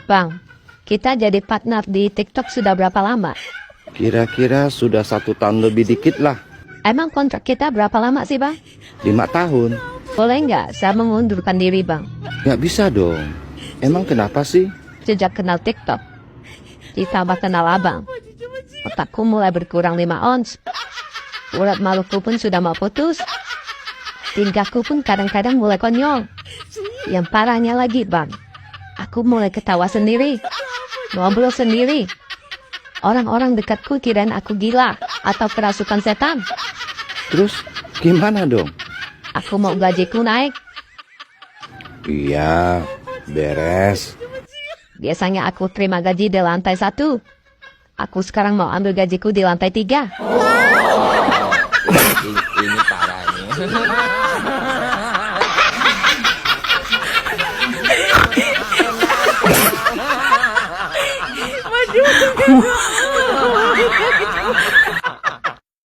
Bang, kita jadi partner di TikTok sudah berapa lama? Kira-kira sudah 1 tahun lebih dikit lah. Emang kontrak kita berapa lama sih, Bang? 5 tahun. Boleh nggak saya mengundurkan diri, Bang? Nggak bisa dong. Emang kenapa sih? Sejak kenal TikTok, ditambah kenal Abang, otakku mulai berkurang 5 ons. Urat maluku pun sudah mau putus. Tingkahku pun kadang-kadang mulai konyol. Yang parahnya lagi, Bang, aku mulai ketawa sendiri, ngobrol sendiri. Orang-orang dekatku kirain aku gila atau kerasukan setan. Terus gimana dong? Aku mau gajiku naik. Iya, beres. Biasanya aku terima gaji di lantai 1. Aku sekarang mau ambil gajiku di lantai 3. Ini parah nih.